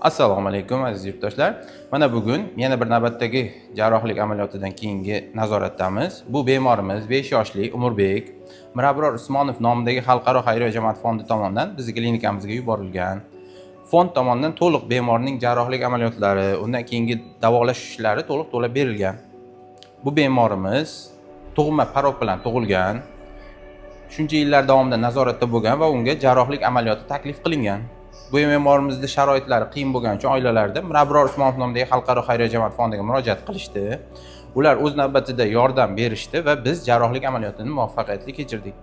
Assalomu alaykum aziz yurtdoshlar. Mana bugun yana bir navbatdagi jarrohlik amaliyotidan keyingi nazoratdamiz. Bu bemorimiz 5 yoshli Umurbek Mirabror Usmonov nomidagi xalqaro xayriya jamoat fondi tomonidan bizning klinikamizga yuborilgan. Fond tomonidan to'liq bemorning jarrohlik amaliyotlari, undan keyingi davolash ishlari to'liq berilgan. Bu bemorimiz tug'ma parok bilan tug'ilgan. Shuncha yillar davomida nazoratda bo'lgan va unga jarrohlik amaliyoti taklif qilingan. Bu bemorimizni sharoitlari qiyin bo'lgani uchun oilalarda Mirabror Usmonov nomidagi xalqaro xayriya jamoat fondiga murojaat qilishdi. Ular o'z navbatida yordam berishdi va biz jarrohlik amaliyotini muvaffaqiyatli kechirdik.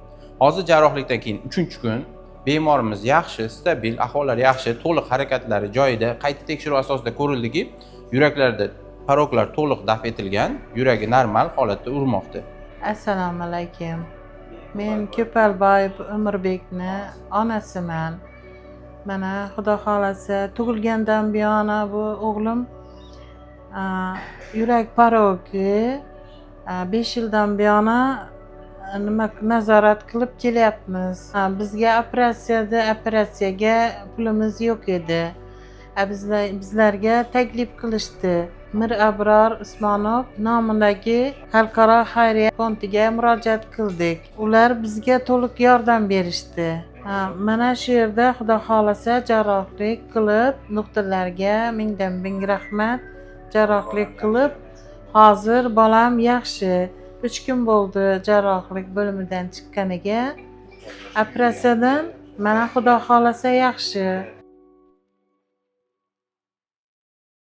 Hozir jarrohlikdan keyin 3-kun bemorimiz yaxshi, stabil, ahvollari yaxshi, to'liq harakatlari joyida, qayta tekshiruv asosida ko'rildiki, yuraklarida paroklar to'liq daf etilgan, yuragi normal holatda urmoqda. Assalomu alaykum. Men Ko'palboyev Umurbekni onasiman. Mana Xudo xolasa tug'ilgandan buyon bu o'g'lim yurak paroki 5 yildan buyon nazorat qilib kelyapmiz. Bizga operatsiyaga pulimiz yo'q edi. Bizlarga taklif qilishdi. Mirabror Usmonov nomidagi xalqaro xayriya fondiga murojaat qildik. Ular bizga to'liq yordam berishdi. Mana shu yerda Xudo xolasa jarrohlik qilib, doktorlarga mingdan ming rahmat. Jarrohlik qilib, hozir bolam yaxshi. 3 kun bo'ldi jarrohlik bo'limidan chiqqaniga. Operatsiyadan mana Xudo xolasa yaxshi.